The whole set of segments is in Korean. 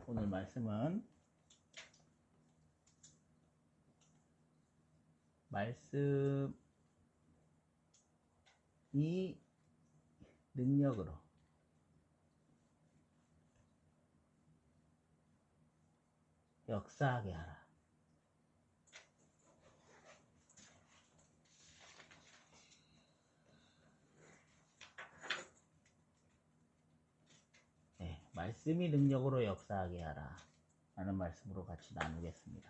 오늘 말씀은 말씀이 능력으로 역사하게 하라. 네, 말씀이 능력으로 역사하게 하라 라는 말씀으로 같이 나누겠습니다.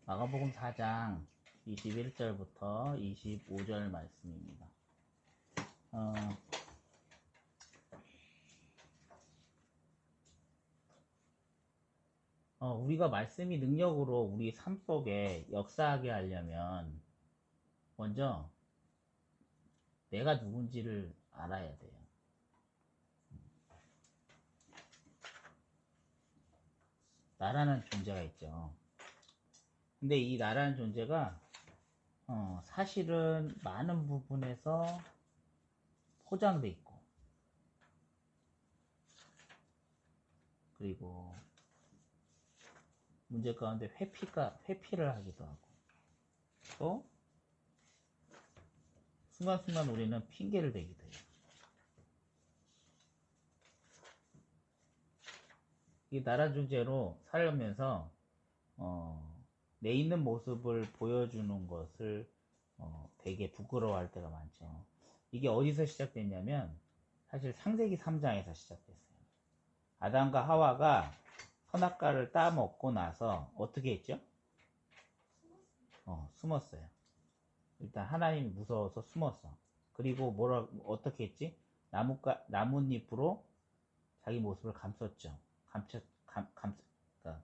마가복음 4장 21절부터 25절 말씀입니다. 우리가 말씀이 능력으로 우리 삶 속에 역사하게 하려면 먼저 내가 누군지를 알아야 돼요. 나라는 존재가 있죠. 근데 이 나라는 존재가 사실은 많은 부분에서 포장돼 있고, 그리고 문제 가운데 회피를 하기도 하고, 또 순간순간 우리는 핑계를 대기도 해요. 이 나라 존재로 살면서 내 있는 모습을 보여주는 것을 되게 부끄러워할 때가 많죠. 이게 어디서 시작됐냐면 사실 창세기 3장에서 시작됐어요. 아담과 하와가 선악과를 따먹고 나서 어떻게 했죠? 숨었어요. 일단 하나님이 무서워서 숨었어. 그리고 어떻게 했지? 나뭇잎으로 자기 모습을 감췄죠. 그러니까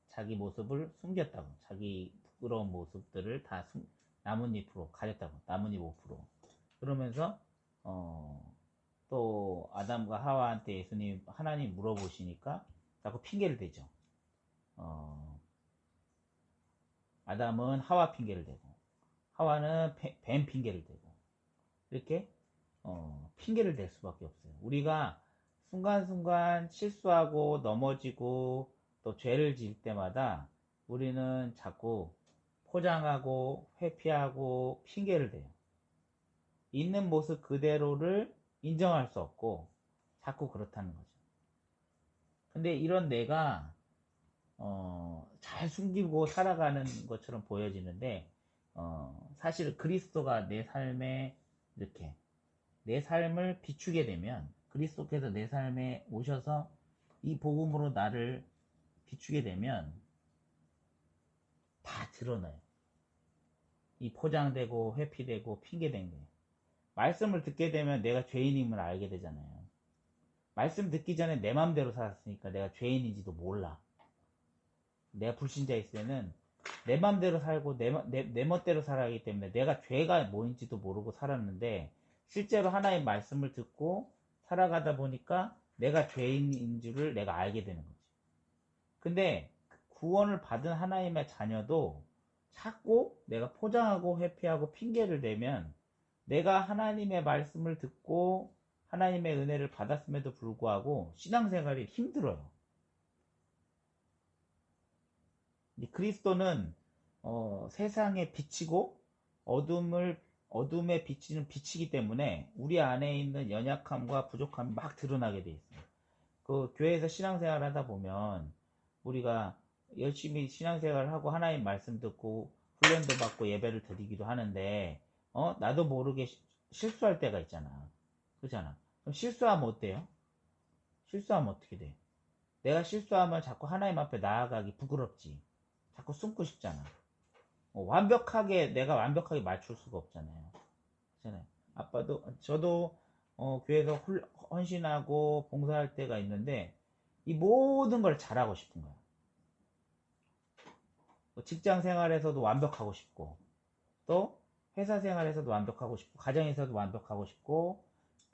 자기 모습을 숨겼다고. 자기 부끄러운 모습들을 다 나뭇잎으로 가렸다고. 나뭇잎 옷으로. 그러면서 또 아담과 하와한테 하나님 물어보시니까 자꾸 핑계를 대죠. 아담은 하와 핑계를 대고, 하와는 뱀 핑계를 대고, 이렇게 핑계를 댈 수밖에 없어요. 우리가 순간순간 실수하고 넘어지고 또 죄를 지을 때마다 우리는 자꾸 포장하고 회피하고 핑계를 대요. 있는 모습 그대로를 인정할 수 없고 자꾸 그렇다는 거죠. 근데 이런 내가 잘 숨기고 살아가는 것처럼 보여지는데 사실 그리스도가 내 삶에 이렇게 내 삶을 비추게 되면, 그리스도께서 내 삶에 오셔서 이 복음으로 나를 비추게 되면 다 드러나요. 이 포장되고 회피되고 핑계된 게. 말씀을 듣게 되면 내가 죄인임을 알게 되잖아요. 말씀 듣기 전에 내 맘대로 살았으니까 내가 죄인인지도 몰라. 내가 불신자였을 때는 내 맘대로 살고 내 멋대로 살아가기 때문에 내가 죄가 뭐인지도 모르고 살았는데, 실제로 하나의 말씀을 듣고 살아가다 보니까 내가 죄인인 줄을 내가 알게 되는 거지. 근데 구원을 받은 하나님의 자녀도 자꾸 내가 포장하고 회피하고 핑계를 대면 내가 하나님의 말씀을 듣고 하나님의 은혜를 받았음에도 불구하고 신앙생활이 힘들어요. 그리스도는 세상에 빛이고 어둠에 비치는 빛이기 때문에 우리 안에 있는 연약함과 부족함이 막 드러나게 돼 있어요. 그 교회에서 신앙생활을 하다 보면 우리가 열심히 신앙생활을 하고 하나님 말씀 듣고 훈련도 받고 예배를 드리기도 하는데 나도 모르게 실수할 때가 있잖아. 그렇잖아. 그럼 실수하면 어때요? 실수하면 어떻게 돼? 내가 실수하면 자꾸 하나님 앞에 나아가기 부끄럽지. 자꾸 숨고 싶잖아. 내가 완벽하게 맞출 수가 없잖아요. 그렇잖아요. 저도 교회에서 헌신하고 봉사할 때가 있는데 이 모든 걸 잘하고 싶은 거야. 직장 생활에서도 완벽하고 싶고, 또 회사 생활에서도 완벽하고 싶고, 가정에서도 완벽하고 싶고,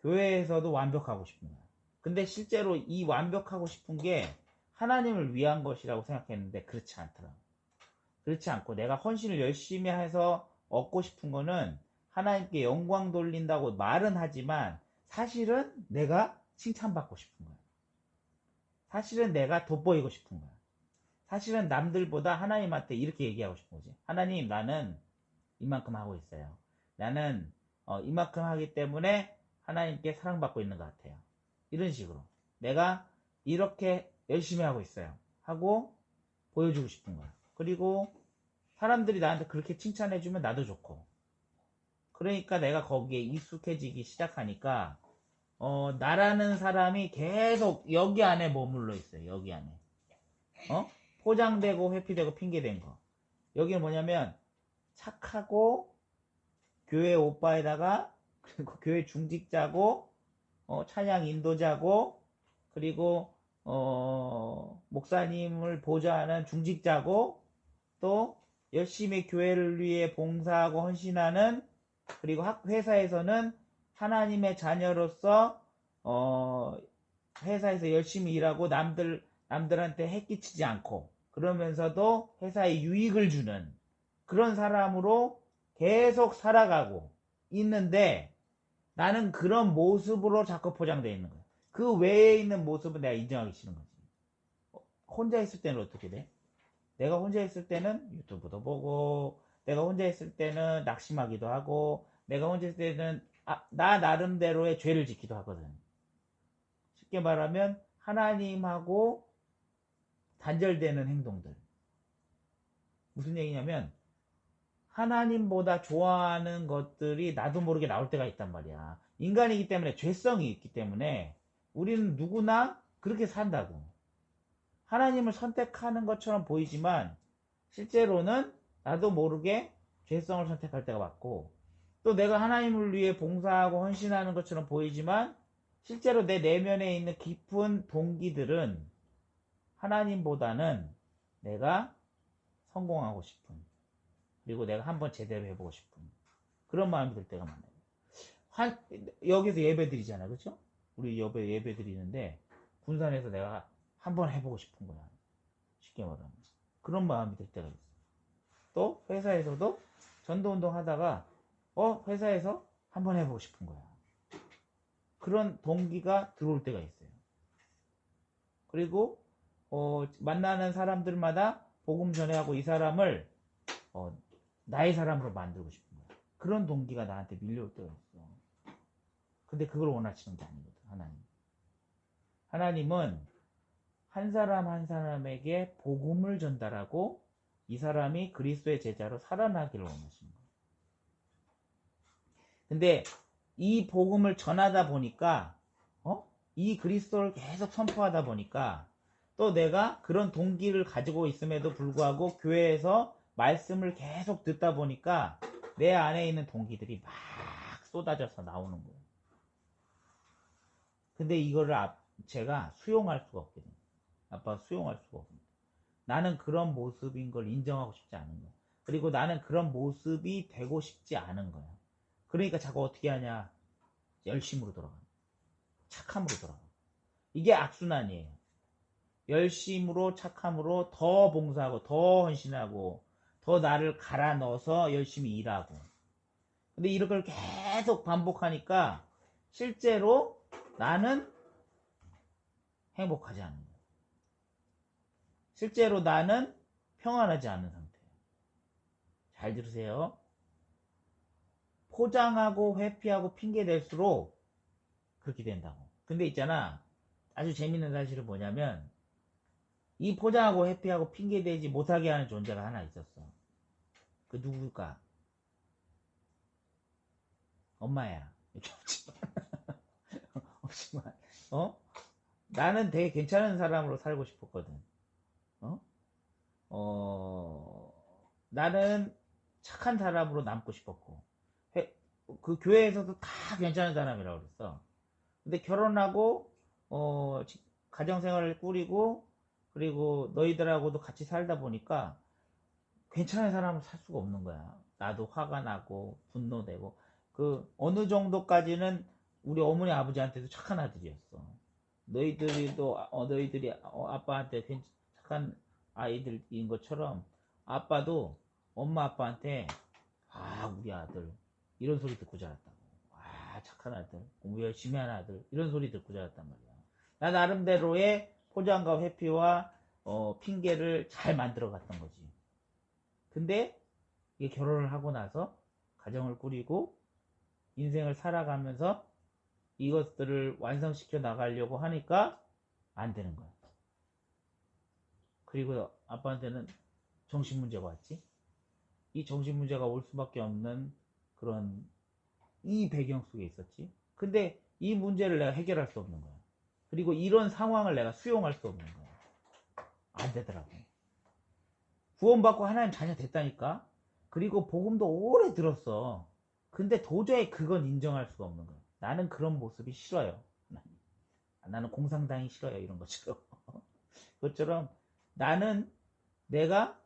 교회에서도 완벽하고 싶은 거야. 근데 실제로 이 완벽하고 싶은 게 하나님을 위한 것이라고 생각했는데 그렇지 않더라. 그렇지 않고 내가 헌신을 열심히 해서 얻고 싶은 거는 하나님께 영광 돌린다고 말은 하지만 사실은 내가 칭찬받고 싶은 거야. 사실은 내가 돋보이고 싶은 거야. 사실은 남들보다 하나님한테 이렇게 얘기하고 싶은 거지. 하나님, 나는 이만큼 하고 있어요. 나는 이만큼 하기 때문에 하나님께 사랑받고 있는 것 같아요. 이런 식으로 내가 이렇게 열심히 하고 있어요 하고 보여주고 싶은 거야. 그리고 사람들이 나한테 그렇게 칭찬해주면 나도 좋고, 그러니까 내가 거기에 익숙해지기 시작하니까 나라는 사람이 계속 여기 안에 머물러 있어요. 여기 안에 포장되고 회피되고 핑계된 거. 여기는 뭐냐면 착하고 교회 오빠에다가 그리고 교회 중직자고 찬양 인도자고 그리고 목사님을 보좌하는 중직자고 또 열심히 교회를 위해 봉사하고 헌신하는, 그리고 회사에서는 하나님의 자녀로서 회사에서 열심히 일하고 남들한테 해끼치지 않고 그러면서도 회사에 유익을 주는 그런 사람으로 계속 살아가고 있는데, 나는 그런 모습으로 자꾸 포장되어 있는 거야. 그 외에 있는 모습은 내가 인정하기 싫은 거지. 혼자 있을 때는 어떻게 돼? 내가 혼자 있을 때는 유튜브도 보고, 내가 혼자 있을 때는 낙심하기도 하고, 내가 혼자 있을 때는 나 나름대로의 죄를 짓기도 하거든. 쉽게 말하면 하나님하고 단절되는 행동들. 무슨 얘기냐면 하나님보다 좋아하는 것들이 나도 모르게 나올 때가 있단 말이야. 인간이기 때문에 죄성이 있기 때문에 우리는 누구나 그렇게 산다고. 하나님을 선택하는 것처럼 보이지만 실제로는 나도 모르게 죄성을 선택할 때가 많고, 또 내가 하나님을 위해 봉사하고 헌신하는 것처럼 보이지만 실제로 내 내면에 있는 깊은 동기들은 하나님보다는 내가 성공하고 싶은, 그리고 내가 한번 제대로 해보고 싶은 그런 마음이 들 때가 많아요. 여기서 예배 드리잖아, 그렇죠? 우리 예배 드리는데 군산에서 내가 한번 해보고 싶은 거야. 쉽게 말하면 그런 마음이 들 때가 있어. 또 회사에서도 전도운동 하다가 회사에서 한번 해보고 싶은 거야. 그런 동기가 들어올 때가 있어요. 그리고 만나는 사람들마다 복음 전해하고 이 사람을 나의 사람으로 만들고 싶은 거야. 그런 동기가 나한테 밀려올 때가 있어. 근데 그걸 원하시는 게 아니거든. 하나님은 한 사람 한 사람에게 복음을 전달하고 이 사람이 그리스도의 제자로 살아나기를 원하시는 거야. 근데 이 복음을 전하다 보니까 이 그리스도를 계속 선포하다 보니까 또 내가 그런 동기를 가지고 있음에도 불구하고 교회에서 말씀을 계속 듣다 보니까 내 안에 있는 동기들이 막 쏟아져서 나오는 거예요. 근데 이거를 제가 수용할 수가 없거든요. 아빠가 수용할 수가 없습니다. 나는 그런 모습인 걸 인정하고 싶지 않은 거야. 그리고 나는 그런 모습이 되고 싶지 않은 거야. 그러니까 자꾸 어떻게 하냐, 열심으로 돌아가, 착함으로 돌아가. 이게 악순환이에요. 열심으로 착함으로 더 봉사하고 더 헌신하고 더 나를 갈아 넣어서 열심히 일하고. 근데 이걸 계속 반복하니까 실제로 나는 행복하지 않은 거예요. 실제로 나는 평안하지 않은 상태예요. 잘 들으세요. 포장하고 회피하고 핑계 댈수록 그렇게 된다고. 근데 있잖아, 아주 재밌는 사실은 뭐냐면 이 포장하고 회피하고 핑계 대지 못하게 하는 존재가 하나 있었어. 그 누굴까? 엄마야. 없지만 나는 되게 괜찮은 사람으로 살고 싶었거든. 나는 착한 사람으로 남고 싶었고, 그 교회에서도 다 괜찮은 사람이라고 그랬어. 근데 결혼하고 가정생활을 꾸리고 그리고 너희들하고도 같이 살다 보니까 괜찮은 사람을 살 수가 없는 거야. 나도 화가 나고 분노되고, 그 어느 정도까지는 우리 어머니 아버지한테도 착한 아들이었어. 너희들이 아빠한테 착한 아이들인 것처럼 아빠도 엄마 아빠한테 우리 아들 이런 소리 듣고 자랐다고. 착한 아들, 공부 열심히 하는 아들 이런 소리 듣고 자랐단 말이야. 나 나름대로의 포장과 회피와 핑계를 잘 만들어 갔던 거지. 근데 이게 결혼을 하고 나서 가정을 꾸리고 인생을 살아가면서 이것들을 완성시켜 나가려고 하니까 안 되는 거야. 그리고 아빠한테는 정신 문제가 왔지. 이 정신 문제가 올 수밖에 없는 그런 이 배경 속에 있었지. 근데 이 문제를 내가 해결할 수 없는 거야. 그리고 이런 상황을 내가 수용할 수 없는 거야. 안 되더라고. 구원받고 하나님 자녀 됐다니까. 그리고 복음도 오래 들었어. 근데 도저히 그건 인정할 수가 없는 거야. 나는 그런 모습이 싫어요. 나는 공상당이 싫어요. 이런 것처럼. 그것처럼 나는 내가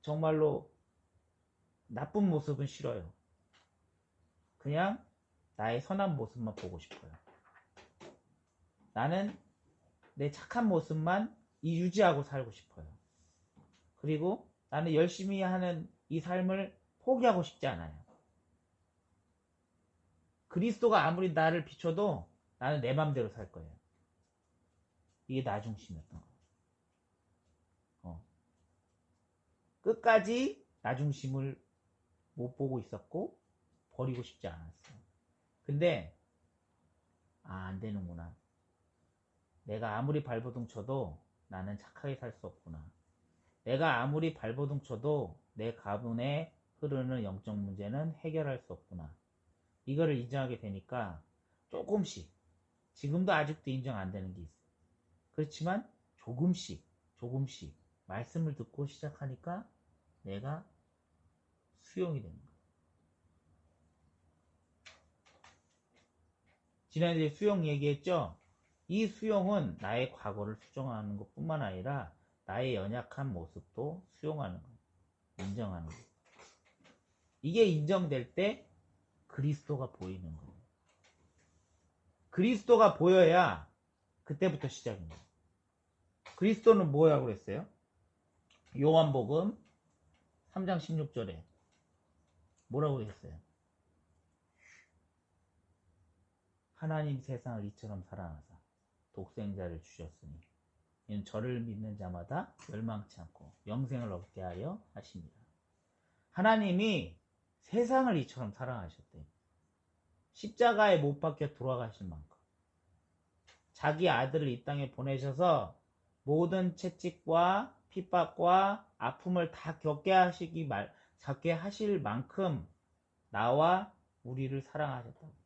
정말로 나쁜 모습은 싫어요. 그냥 나의 선한 모습만 보고 싶어요. 나는 내 착한 모습만 유지하고 살고 싶어요. 그리고 나는 열심히 하는 이 삶을 포기하고 싶지 않아요. 그리스도가 아무리 나를 비춰도 나는 내 맘대로 살 거예요. 이게 나 중심이었던 거예요. 끝까지 나 중심을 못 보고 있었고 버리고 싶지 않았어요. 근데 안 되는구나. 내가 아무리 발버둥 쳐도 나는 착하게 살 수 없구나. 내가 아무리 발버둥 쳐도 내 가문에 흐르는 영적 문제는 해결할 수 없구나. 이거를 인정하게 되니까 조금씩, 지금도 아직도 인정 안 되는 게 있어. 그렇지만 조금씩 말씀을 듣고 시작하니까 내가 수용이 되는 거야. 지난주에 수용 얘기했죠? 이 수용은 나의 과거를 수정하는 것 뿐만 아니라 나의 연약한 모습도 수용하는 거예요. 인정하는 거예요. 이게 인정될 때 그리스도가 보이는 거예요. 그리스도가 보여야 그때부터 시작입니다. 그리스도는 뭐라고 그랬어요? 요한복음 3장 16절에 뭐라고 했어요? 하나님 세상을 이처럼 사랑하사 독생자를 주셨으니 이는 저를 믿는 자마다 멸망치 않고 영생을 얻게 하려 하십니다. 하나님이 세상을 이처럼 사랑하셨대요. 십자가에 못 박혀 돌아가실 만큼 자기 아들을 이 땅에 보내셔서 모든 채찍과 핍박과 아픔을 다 겪게 하실 만큼 나와 우리를 사랑하셨다고.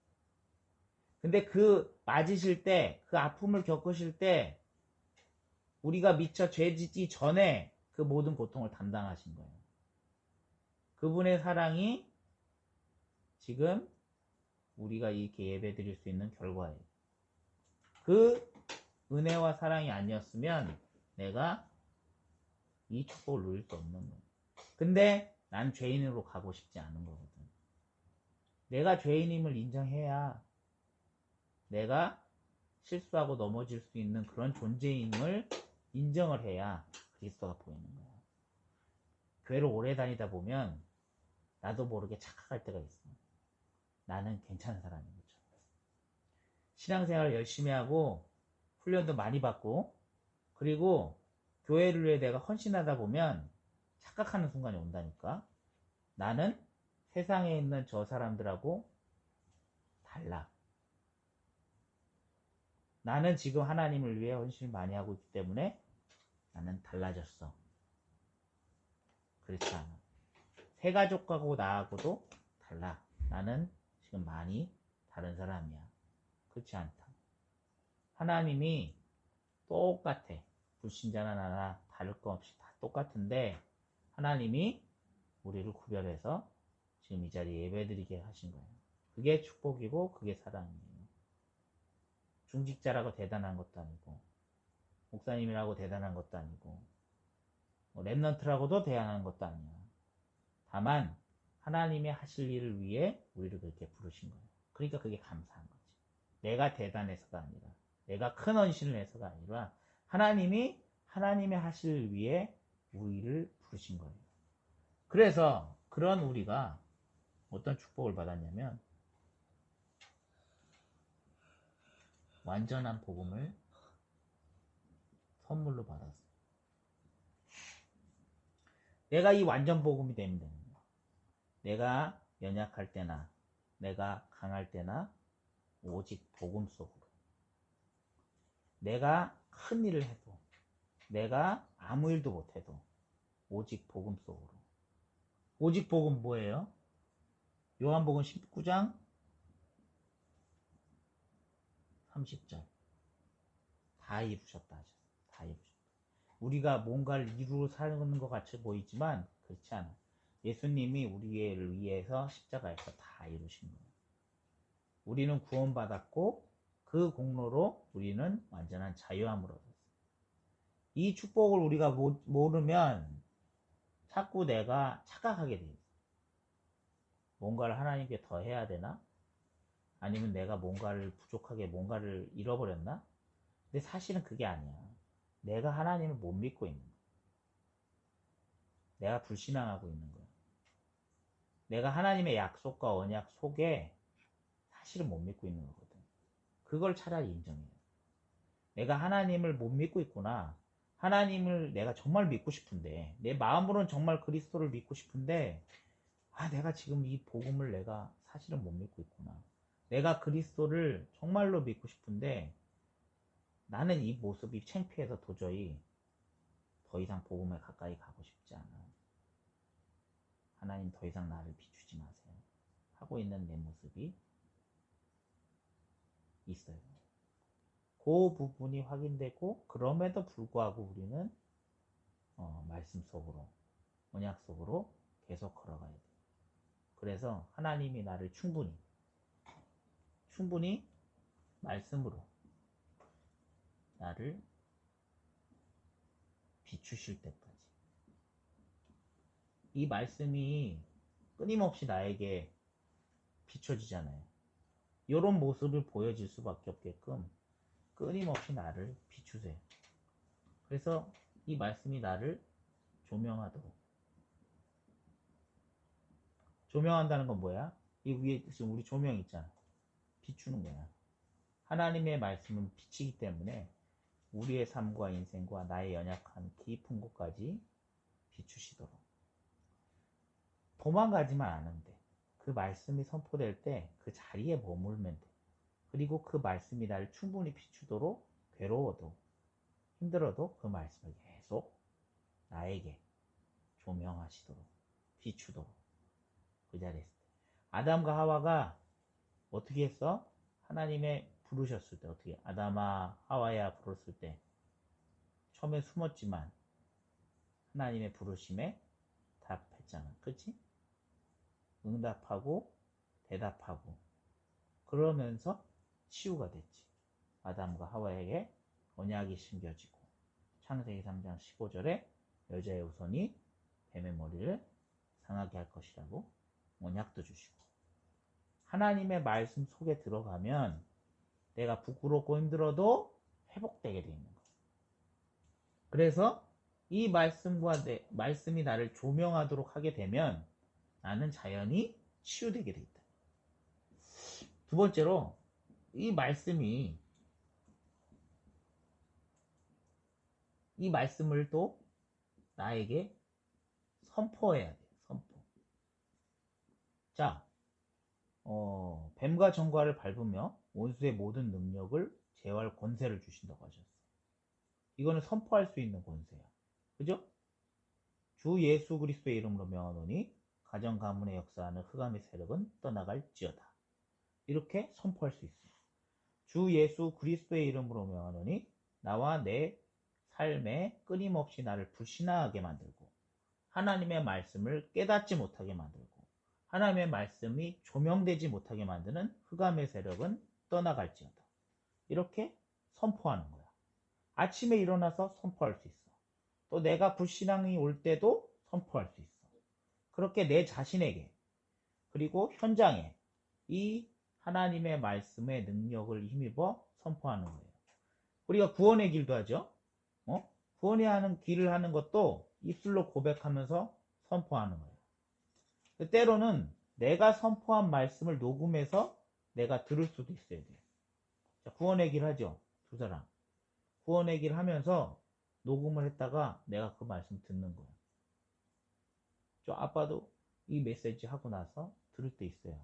근데 그 맞으실 때, 그 아픔을 겪으실 때 우리가 미처 죄 짓기 전에 그 모든 고통을 담당하신 거예요. 그분의 사랑이 지금 우리가 이렇게 예배 드릴 수 있는 결과예요. 그 은혜와 사랑이 아니었으면 내가 이 축복을 누릴 수 없는 거예요. 근데 난 죄인으로 가고 싶지 않은 거거든. 내가 죄인임을 인정해야 내가 실수하고 넘어질 수 있는 그런 존재임을 인정을 해야 그리스도가 보이는 거야. 교회를 오래 다니다 보면 나도 모르게 착각할 때가 있어. 나는 괜찮은 사람인 거죠. 신앙생활을 열심히 하고 훈련도 많이 받고 그리고 교회를 위해 내가 헌신하다 보면 착각하는 순간이 온다니까. 나는 세상에 있는 저 사람들하고 달라. 나는 지금 하나님을 위해 헌신을 많이 하고 있기 때문에 나는 달라졌어. 그렇지 않아. 새 가족하고 나하고도 달라. 나는 지금 많이 다른 사람이야. 그렇지 않다. 하나님이 똑같아. 불신자나 나나 다를 거 없이 다 똑같은데 하나님이 우리를 구별해서 지금 이 자리에 예배드리게 하신 거예요. 그게 축복이고 그게 사랑이에요. 중직자라고 대단한 것도 아니고 목사님이라고 대단한 것도 아니고 랩넌트라고도 대단한 것도 아니야. 다만 하나님의 하실 일을 위해 우리를 그렇게 부르신 거예요. 그러니까 그게 감사한 거지. 내가 대단해서가 아니라 내가 큰 헌신을 해서가 아니라 하나님이 하나님의 하실 일을 위해 우리를 부르신 거예요. 그래서 그런 우리가 어떤 축복을 받았냐면 완전한 복음을 선물로 받았어. 내가 이 완전 복음이 되면 되는 거야. 내가 연약할 때나 내가 강할 때나 오직 복음 속으로. 내가 큰 일을 해도 내가 아무 일도 못해도 오직 복음 속으로. 오직 복음 뭐예요? 요한복음 19장 30절. 다 이루셨다 하셨어. 다 이루셨다. 우리가 뭔가를 이루어 사는 것 같이 보이지만 그렇지 않아. 예수님이 우리를 위해서 십자가에서 다 이루신 거예요. 우리는 구원받았고 그 공로로 우리는 완전한 자유함을 얻었어요. 이 축복을 우리가 모르면 자꾸 내가 착각하게 돼요. 뭔가를 하나님께 더 해야 되나? 아니면 내가 뭔가를 부족하게 뭔가를 잃어버렸나? 근데 사실은 그게 아니야. 내가 하나님을 못 믿고 있는 거야. 내가 불신앙하고 있는 거야. 내가 하나님의 약속과 언약 속에 사실은 못 믿고 있는 거거든. 그걸 차라리 인정해요. 내가 하나님을 못 믿고 있구나. 하나님을 내가 정말 믿고 싶은데, 내 마음으로는 정말 그리스도를 믿고 싶은데, 내가 지금 이 복음을 내가 사실은 못 믿고 있구나. 내가 그리스도를 정말로 믿고 싶은데, 나는 이 모습이 창피해서 도저히 더 이상 복음에 가까이 가고 싶지 않아. 하나님 더 이상 나를 비추지 마세요. 하고 있는 내 모습이 있어요. 그 부분이 확인되고 그럼에도 불구하고 우리는 말씀 속으로 언약 속으로 계속 걸어가야 돼. 그래서 하나님이 나를 충분히 말씀으로 나를 비추실 때까지 이 말씀이 끊임없이 나에게 비춰지잖아요. 이런 모습을 보여질 수밖에 없게끔 끊임없이 나를 비추세요. 그래서 이 말씀이 나를 조명하도록. 조명한다는 건 뭐야? 이 위에 지금 우리 조명 있잖아. 비추는 거야. 하나님의 말씀은 빛이기 때문에 우리의 삶과 인생과 나의 연약한 깊은 곳까지 비추시도록. 도망가지만 않으면 돼. 그 말씀이 선포될 때 그 자리에 머물면 돼. 그리고 그 말씀이 나를 충분히 비추도록 괴로워도 힘들어도 그 말씀을 계속 나에게 조명하시도록 비추도록 그 자리에 있을 때. 아담과 하와가 어떻게 했어? 하나님의 부르셨을 때 어떻게 아담아 하와야 부르셨을 때 처음에 숨었지만 하나님의 부르심에 답했잖아. 그치? 응답하고 대답하고 그러면서 치유가 됐지. 아담과 하와에게 언약이 심겨지고 창세기 3장 15절에 여자의 후손이 뱀의 머리를 상하게 할 것이라고 언약도 주시고 하나님의 말씀 속에 들어가면 내가 부끄럽고 힘들어도 회복되게 되어 있는 거예요. 그래서 이 말씀이 나를 조명하도록 하게 되면 나는 자연히 치유되게 되어 있다. 두 번째로 이 말씀을 또 나에게 선포해야 돼요. 선포. 자, 뱀과 정과를 밟으며 원수의 모든 능력을 제어할 권세를 주신다고 하셨어. 이거는 선포할 수 있는 권세야. 그죠? 주 예수 그리스도의 이름으로 명하노니 가정 가문의 역사하는 흑암의 세력은 떠나갈지어다. 이렇게 선포할 수 있어. 주 예수 그리스도의 이름으로 명하노니 나와 내 삶에 끊임없이 나를 불신하게 만들고 하나님의 말씀을 깨닫지 못하게 만들고 하나님의 말씀이 조명되지 못하게 만드는 흑암의 세력은 떠나갈지어다. 이렇게 선포하는 거야. 아침에 일어나서 선포할 수 있어. 또 내가 불신앙이 올 때도 선포할 수 있어. 그렇게 내 자신에게 그리고 현장에 이 하나님의 말씀의 능력을 힘입어 선포하는 거예요. 우리가 구원의 길도 하죠. 구원의 하는 길을 하는 것도 입술로 고백하면서 선포하는 거예요. 때로는 내가 선포한 말씀을 녹음해서 내가 들을 수도 있어야 돼요. 자, 구원의 길 하죠. 두 사람. 구원의 길 하면서 녹음을 했다가 내가 그 말씀 듣는 거야. 저 아빠도 이 메시지 하고 나서 들을 때 있어요.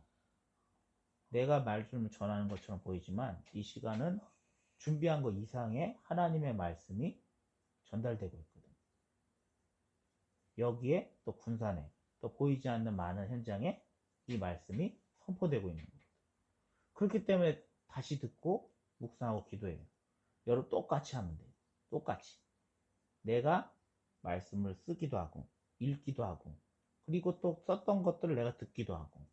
내가 말씀을 전하는 것처럼 보이지만 이 시간은 준비한 것 이상의 하나님의 말씀이 전달되고 있거든. 여기에 또 군산에 또 보이지 않는 많은 현장에 이 말씀이 선포되고 있는 거예요. 그렇기 때문에 다시 듣고 묵상하고 기도해요. 여러분 똑같이 하면 돼요. 똑같이. 내가 말씀을 쓰기도 하고 읽기도 하고 그리고 또 썼던 것들을 내가 듣기도 하고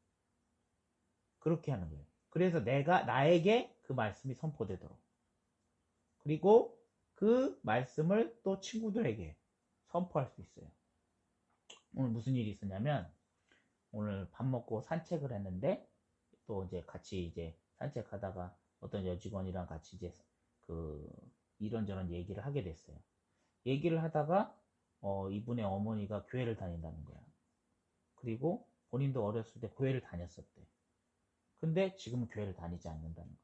그렇게 하는 거예요. 그래서 나에게 그 말씀이 선포되도록 그리고 그 말씀을 또 친구들에게 선포할 수 있어요. 오늘 무슨 일이 있었냐면 오늘 밥 먹고 산책을 했는데 또 이제 같이 이제 산책하다가 어떤 여직원이랑 같이 이제 그 이런저런 얘기를 하게 됐어요. 얘기를 하다가 이분의 어머니가 교회를 다닌다는 거야. 그리고 본인도 어렸을 때 교회를 다녔었대. 근데 지금은 교회를 다니지 않는다는 거야.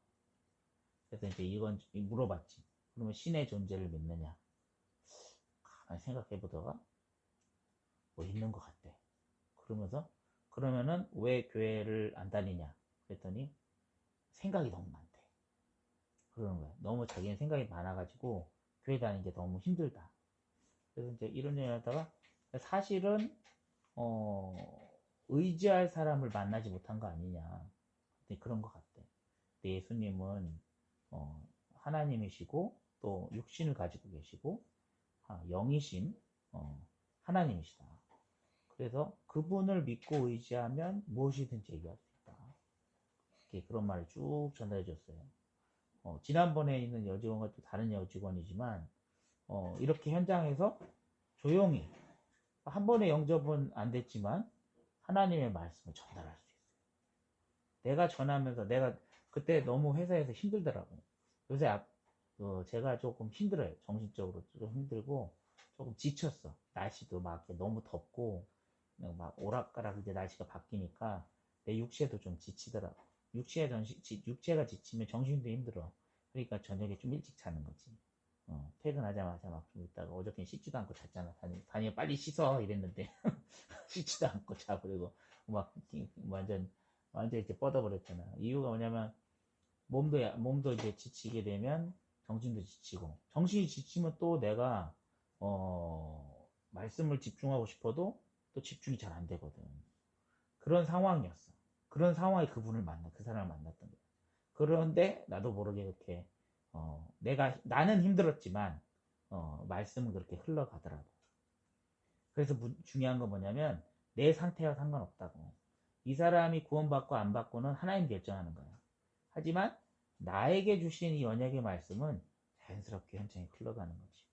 그래서 이제 이건 물어봤지. 그러면 신의 존재를 믿느냐? 가만히 생각해 보다가 뭐 있는 것 같대. 그러면서 그러면은 왜 교회를 안 다니냐? 그랬더니 생각이 너무 많대. 그러는 거야. 너무 자기는 생각이 많아가지고 교회 다니는 게 너무 힘들다. 그래서 이제 이런 얘기 하다가 사실은 의지할 사람을 만나지 못한 거 아니냐. 그런 것 같대. 근데 예수님은 하나님이시고 또 육신을 가지고 계시고 영이신 하나님이시다. 그래서 그분을 믿고 의지하면 무엇이든지 얘기할 수 있다. 이렇게 그런 말을 쭉 전달해 줬어요. 지난번에 있는 여직원과 또 다른 여직원이지만 이렇게 현장에서 조용히 한 번의 영접은 안 됐지만 하나님의 말씀을 전달할 수 있어요. 내가 전하면서 내가 그때 너무 회사에서 힘들더라고. 요새 제가 조금 힘들어요. 정신적으로 좀 힘들고 조금 지쳤어. 날씨도 막 너무 덥고 막 오락가락 이제 날씨가 바뀌니까 내 육체도 좀 지치더라고. 육체가 지치면 정신도 힘들어. 그러니까 저녁에 좀 일찍 자는 거지. 퇴근하자마자 막 좀 있다가 어저께 씻지도 않고 잤잖아. 다니 빨리 씻어 이랬는데 씻지도 않고 자버리고 막 완전 이제 뻗어버렸잖아. 이유가 뭐냐면 몸도 이제 지치게 되면 정신도 지치고 정신이 지치면 또 내가 말씀을 집중하고 싶어도 또 집중이 잘 안 되거든. 그런 상황이었어. 그런 상황에 그 사람을 만났던 거야. 그런데 나도 모르게 이렇게 나는 힘들었지만 말씀은 그렇게 흘러가더라고. 그래서 중요한 건 뭐냐면 내 상태와 상관없다고. 이 사람이 구원받고 안 받고는 하나님 결정하는 거야. 하지만 나에게 주신 이 언약의 말씀은 자연스럽게 현장에 흘러가는 거지.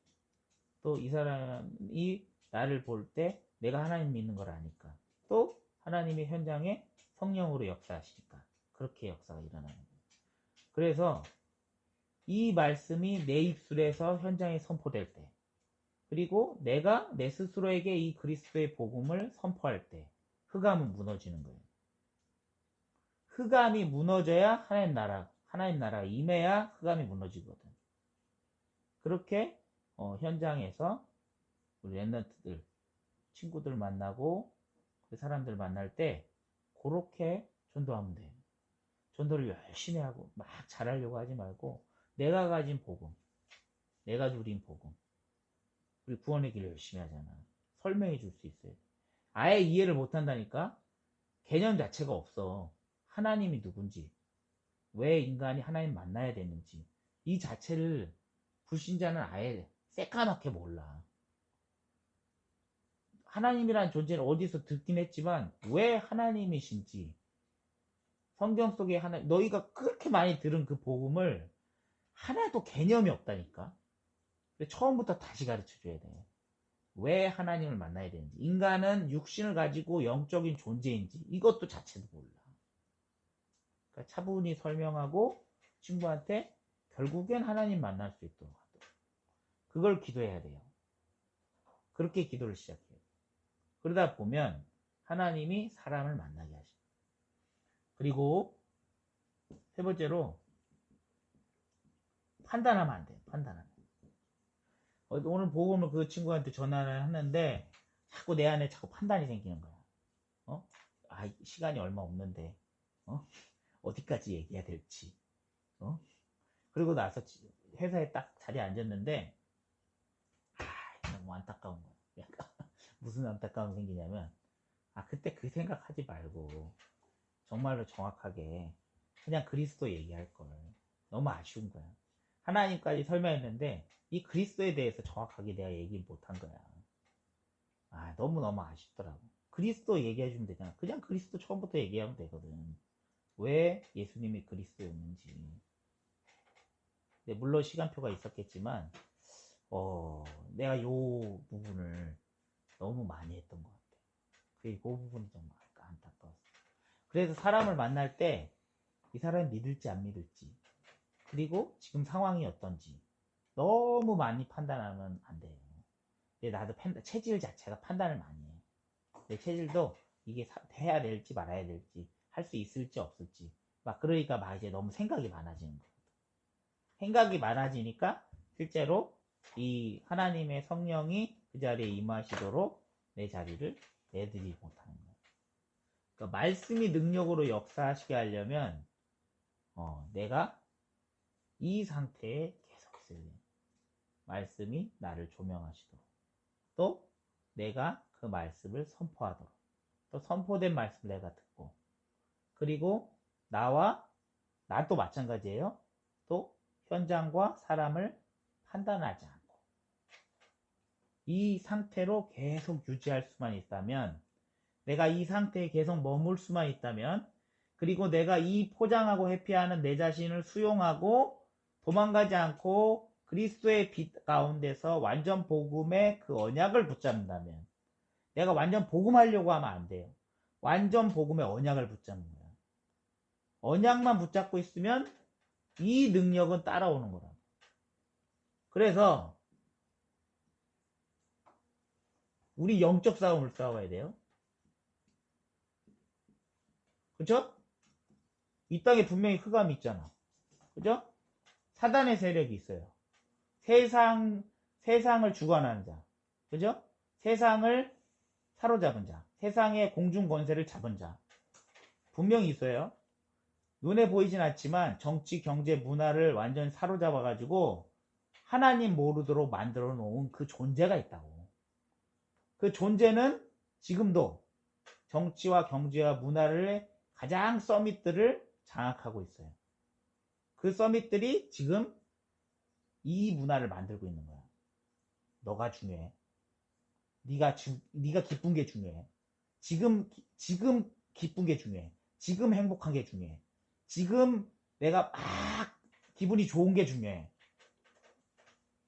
또 이 사람이 나를 볼 때 내가 하나님 믿는 걸 아니까. 또 하나님이 현장에 성령으로 역사하시니까. 그렇게 역사가 일어나는 거야. 그래서 이 말씀이 내 입술에서 현장에 선포될 때, 그리고 내가 내 스스로에게 이 그리스도의 복음을 선포할 때, 흑암은 무너지는 거예요. 흑암이 무너져야 하나님 나라가 임해야 흑암이 무너지거든. 그렇게 현장에서 우리 랩런트들, 친구들 만나고 그 사람들 만날 때 그렇게 전도하면 돼. 전도를 열심히 하고 막 잘하려고 하지 말고 내가 가진 복음, 내가 누린 복음, 우리 구원의 길을 열심히 하잖아. 설명해 줄 수 있어요. 아예 이해를 못 한다니까? 개념 자체가 없어. 하나님이 누군지, 왜 인간이 하나님 만나야 되는지, 이 자체를 불신자는 아예 새까맣게 몰라. 하나님이란 존재는 어디서 듣긴 했지만 왜 하나님이신지 성경 속에 너희가 그렇게 많이 들은 그 복음을 하나도 개념이 없다니까. 처음부터 다시 가르쳐줘야 돼. 왜 하나님을 만나야 되는지, 인간은 육신을 가지고 영적인 존재인지 이것도 자체도 몰라. 그러니까 차분히 설명하고 친구한테 결국엔 하나님 만날 수 있도록 하도록. 그걸 기도해야 돼요. 그렇게 기도를 시작해요. 그러다 보면 하나님이 사람을 만나게 하십니다. 그리고 세 번째로 판단하면 안 돼요. 판단하면. 오늘 복음을 그 친구한테 전화를 하는데 자꾸 내 안에 자꾸 판단이 생기는 거야. 시간이 얼마 없는데 어디까지 얘기해야 될지. 그리고 나서 회사에 딱 자리에 앉았는데 너무 안타까운 거야. 약간 무슨 안타까움이 생기냐면 그때 그 생각하지 말고 정말로 정확하게 그냥 그리스도 얘기할 걸. 너무 아쉬운 거야. 하나님까지 설명했는데 이 그리스도에 대해서 정확하게 내가 얘기를 못한 거야. 너무너무 아쉽더라고. 그리스도 얘기해주면 되잖아. 그냥 그리스도 처음부터 얘기하면 되거든. 왜 예수님이 그리스도였는지. 물론 시간표가 있었겠지만 내가 요 부분을 너무 많이 했던 것 같아. 그 부분이 정말 안타까웠어. 그래서 사람을 만날 때 이 사람이 믿을지 안 믿을지, 그리고 지금 상황이 어떤지 너무 많이 판단하면 안 돼요. 나도 체질 자체가 판단을 많이 해. 내 체질도 이게 해야 될지 말아야 될지, 할 수 있을지 없을지, 그러니까 이제 너무 생각이 많아지는 거거든. 생각이 많아지니까 실제로 이 하나님의 성령이 그 자리에 임하시도록 내 자리를 내드리지 못하는 거예요. 그러니까 말씀이 능력으로 역사하시게 하려면 내가 이 상태에 계속 있어야 돼요. 말씀이 나를 조명하시도록, 또 내가 그 말씀을 선포하도록, 또 선포된 말씀을 내가 듣고, 그리고 나도 마찬가지예요. 또 현장과 사람을 판단하지 않고 이 상태로 계속 유지할 수만 있다면, 내가 이 상태에 계속 머물 수만 있다면, 그리고 내가 이 포장하고 회피하는 내 자신을 수용하고 도망가지 않고 그리스도의 빛 가운데서 완전 복음의 그 언약을 붙잡는다면, 내가 완전 복음하려고 하면 안 돼요. 완전 복음의 언약을 붙잡는 거야. 언약만 붙잡고 있으면 이 능력은 따라오는 거라. 그래서 우리 영적 싸움을 싸워야 돼요. 그쵸? 이 땅에 분명히 흑암이 있잖아. 그죠? 사단의 세력이 있어요. 세상을 주관하는 자. 그죠? 세상을 사로잡은 자. 세상의 공중 권세를 잡은 자. 분명히 있어요. 눈에 보이진 않지만 정치, 경제, 문화를 완전히 사로잡아가지고 하나님 모르도록 만들어 놓은 그 존재가 있다고. 그 존재는 지금도 정치와 경제와 문화를 가장 서밋들을 장악하고 있어요. 그 서밋들이 지금 이 문화를 만들고 있는 거야. 너가 중요해. 네가 기쁜 게 중요해. 지금 기쁜 게 중요해. 지금 행복한 게 중요해. 지금 내가 막 기분이 좋은 게 중요해.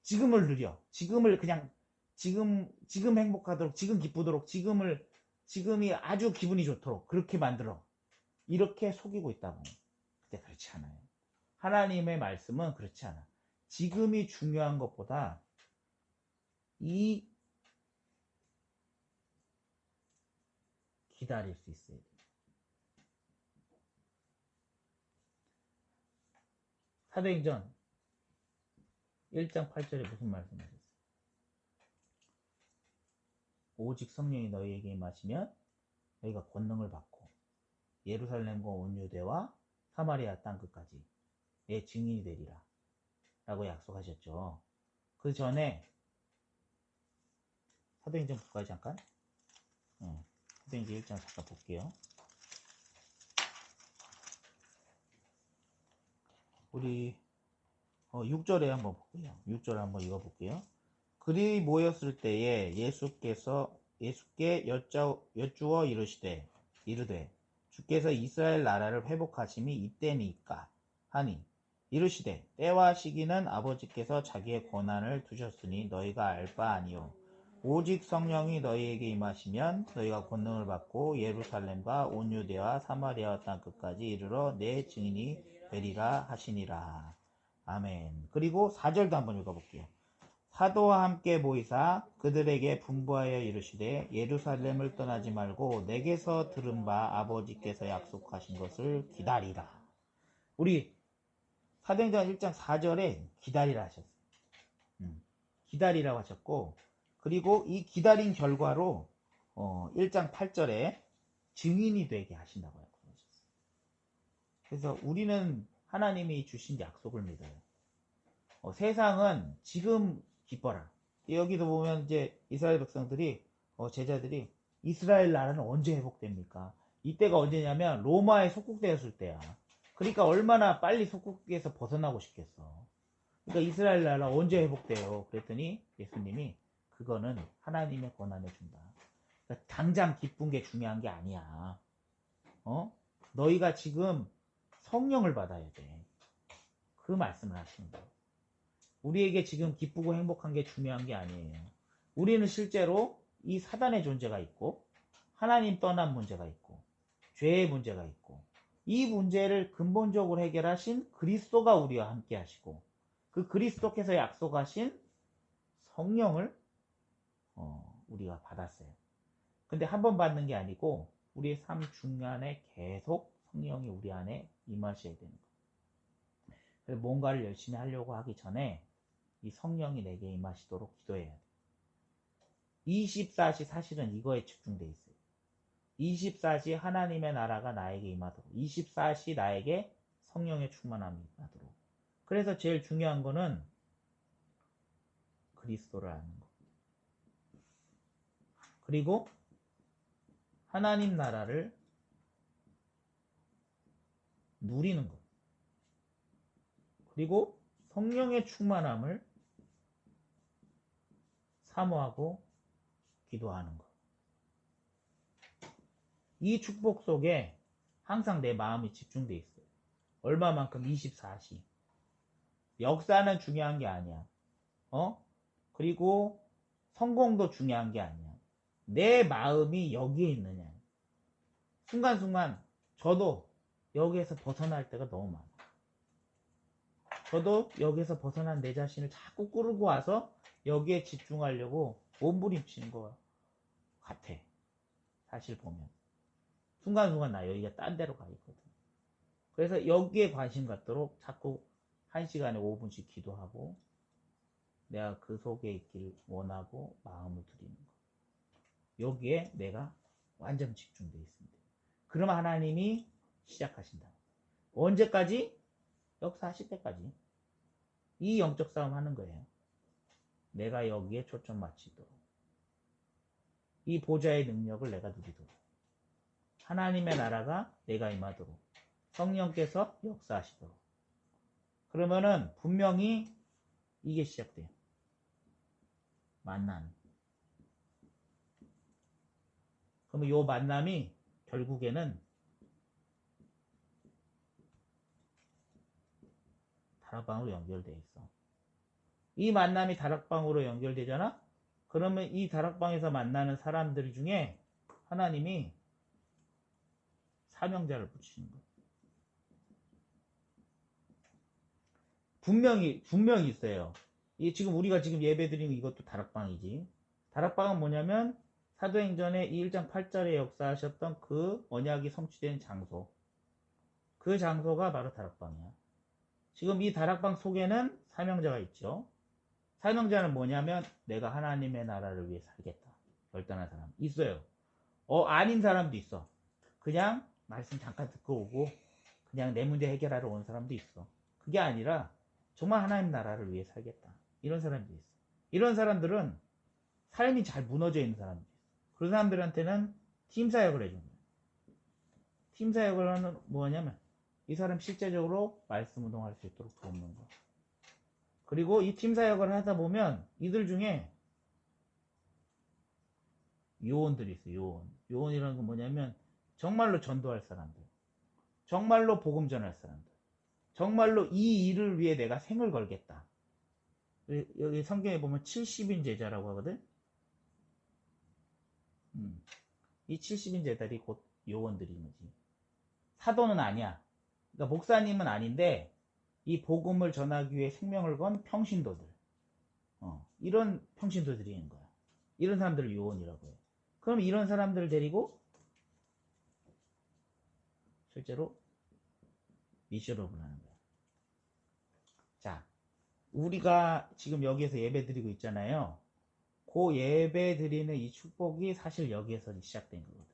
지금을 누려. 지금을 그냥 지금 행복하도록, 지금 기쁘도록, 지금이 아주 기분이 좋도록 그렇게 만들어. 이렇게 속이고 있다고. 근데 그렇지 않아요. 하나님의 말씀은 그렇지 않아. 지금이 중요한 것보다 이 기다릴 수 있어야 돼. 사도행전 1장 8절에 무슨 말씀하셨어요? 오직 성령이 너희에게 임하시면 너희가 권능을 받고 예루살렘과 온 유대와 사마리아 땅끝까지 내 증인이 되리라 라고 약속하셨죠. 그 전에 사도행전 볼까요? 잠깐. 사도행전 1장 잠깐 볼게요. 우리 6절에 한번 볼게요. 6절 한번 읽어볼게요. 그리 모였을 때에 예수께 여쭈어 이르되 주께서 이스라엘 나라를 회복하심이 이때니까 하니, 이르시되 때와 시기는 아버지께서 자기의 권한을 두셨으니 너희가 알 바 아니요 오직 성령이 너희에게 임하시면 너희가 권능을 받고 예루살렘과 온 유대와 사마리아 땅 끝까지 이르러 내 증인이 되리라 하시니라. 아멘. 그리고 4절도 한번 읽어볼게요. 사도와 함께 모이사 그들에게 분부하여 이르시되 예루살렘을 떠나지 말고 내게서 들은 바 아버지께서 약속하신 것을 기다리라. 우리 사도행전 1장 4절에 기다리라 하셨어요. 기다리라고 하셨고, 그리고 이 기다린 결과로 1장 8절에 증인이 되게 하신다고 하셨어요. 그래서 우리는 하나님이 주신 약속을 믿어요. 세상은 지금 기뻐라. 여기도 보면 이제 이스라엘 백성들이 제자들이 이스라엘 나라는 언제 회복됩니까? 이때가 언제냐면 로마에 속국되었을 때야. 그러니까 얼마나 빨리 속국에서 벗어나고 싶겠어. 그러니까 이스라엘 나라 언제 회복돼요? 그랬더니 예수님이 그거는 하나님의 권한을 준다. 그러니까 당장 기쁜 게 중요한 게 아니야. 너희가 지금 성령을 받아야 돼. 그 말씀을 하시는 거예요. 우리에게 지금 기쁘고 행복한 게 중요한 게 아니에요. 우리는 실제로 이 사단의 존재가 있고 하나님 떠난 문제가 있고 죄의 문제가 있고 이 문제를 근본적으로 해결하신 그리스도가 우리와 함께 하시고 그 그리스도께서 약속하신 성령을 우리가 받았어요. 근데 한 번 받는 게 아니고 우리의 삶 중간에 계속 성령이 우리 안에 임하셔야 되는 거예요. 그래서 뭔가를 열심히 하려고 하기 전에 이 성령이 내게 임하시도록 기도해야 돼. 24시 사실은 이거에 집중돼 있어요. 24시 하나님의 나라가 나에게 임하도록 24시 나에게 성령의 충만함이 임하도록. 그래서 제일 중요한 거는 그리스도를 아는 거. 그리고 하나님 나라를 누리는 것. 그리고 성령의 충만함을 사모하고 기도하는 것. 이 축복 속에 항상 내 마음이 집중돼 있어요. 얼마만큼? 24시. 역사는 중요한 게 아니야. 그리고 성공도 중요한 게 아니야. 내 마음이 여기에 있느냐. 순간순간 저도 여기에서 벗어날 때가 너무 많아. 저도 여기에서 벗어난 내 자신을 자꾸 끌고 와서 여기에 집중하려고 몸부림치는 것 같아. 사실 보면. 순간순간 나 여기가 딴 데로 가 있거든. 그래서 여기에 관심 갖도록 자꾸 1시간에 5분씩 기도하고 내가 그 속에 있기를 원하고 마음을 드리는 거. 여기에 내가 완전 집중되어 있습니다. 그럼 하나님이 시작하신다. 언제까지? 역사하실 때까지. 이 영적 싸움 하는 거예요. 내가 여기에 초점 맞추도록. 이 보좌의 능력을 내가 누리도록. 하나님의 나라가 내가 임하도록. 성령께서 역사하시도록. 그러면은 분명히 이게 시작돼요. 만남. 그러면 이 만남이 결국에는 다락방으로 연결되어 있어. 이 만남이 다락방으로 연결되잖아? 그러면 이 다락방에서 만나는 사람들 중에 하나님이 사명자를 붙이는 거야. 분명히 있어요. 지금 우리가 지금 예배 드리는 이것도 다락방이지. 다락방은 뭐냐면 사도행전의 이 1장 8절에 역사하셨던 그 언약이 성취된 장소. 그 장소가 바로 다락방이야. 지금 이 다락방 속에는 사명자가 있죠. 사명자는 뭐냐면 내가 하나님의 나라를 위해 살겠다. 결단한 사람 있어요. 아닌 사람도 있어. 그냥 말씀 잠깐 듣고 오고 그냥 내 문제 해결하러 온 사람도 있어. 그게 아니라 정말 하나님 나라를 위해 살겠다. 이런 사람도 있어. 이런 사람들은 삶이 잘 무너져 있는 사람도 있어. 그런 사람들한테는 팀 사역을 해주는 거야. 팀 사역을 하는 뭐냐면 이 사람 실제적으로 말씀 운동할 수 있도록 돕는 거. 그리고 이 팀 사역을 하다 보면 이들 중에 요원들이 있어요. 요원. 요원이라는 건 뭐냐면 정말로 전도할 사람들. 정말로 복음 전할 사람들. 정말로 이 일을 위해 내가 생을 걸겠다. 여기 성경에 보면 70인 제자라고 하거든. 이 70인 제자들이 곧 요원들인 거지. 사도는 아니야. 그러니까 목사님은 아닌데 이 복음을 전하기 위해 생명을 건 평신도들. 이런 평신도들이 있는 거야. 이런 사람들을 요원이라고 해요. 그럼 이런 사람들을 데리고 실제로 미션업을 하는 거야. 자, 우리가 지금 여기에서 예배 드리고 있잖아요. 그 예배 드리는 이 축복이 사실 여기에서 시작된 거거든.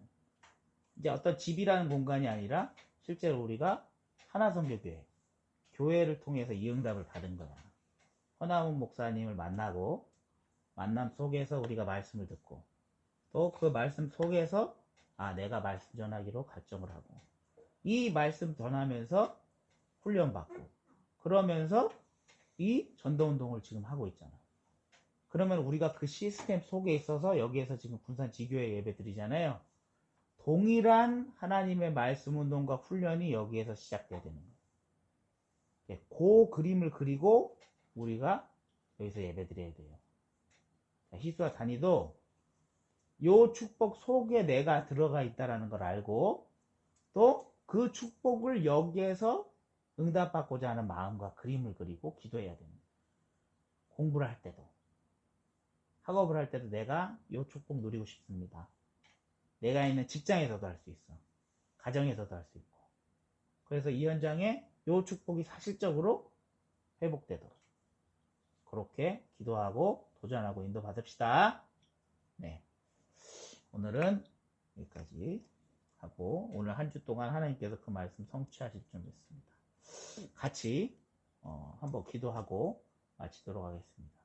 이제 어떤 집이라는 공간이 아니라 실제로 우리가 하나선교교회, 교회를 통해서 이 응답을 받은 거야. 허나문 목사님을 만나고 만남 속에서 우리가 말씀을 듣고 또 그 말씀 속에서 내가 말씀 전하기로 결정을 하고 이 말씀 전하면서 훈련받고 그러면서 이 전도운동을 지금 하고 있잖아. 그러면 우리가 그 시스템 속에 있어서 여기에서 지금 군산 지교회 예배 드리잖아요. 동일한 하나님의 말씀 운동과 훈련이 여기에서 시작돼야 되는 거예요. 그 그림을 그리고 우리가 여기서 예배 드려야 돼요. 희수와 단이도 요 축복 속에 내가 들어가 있다라는 걸 알고 또 그 축복을 여기에서 응답받고자 하는 마음과 그림을 그리고 기도해야 되는 거예요. 공부를 할 때도 학업을 할 때도 내가 요 축복 누리고 싶습니다. 내가 있는 직장에서도 할 수 있어. 가정에서도 할 수 있고. 그래서 이 현장에 요 축복이 사실적으로 회복되도록 그렇게 기도하고 도전하고 인도받읍시다. 네. 오늘은 여기까지 하고 오늘 한 주 동안 하나님께서 그 말씀 성취하실 줄 믿습니다. 같이 한번 기도하고 마치도록 하겠습니다.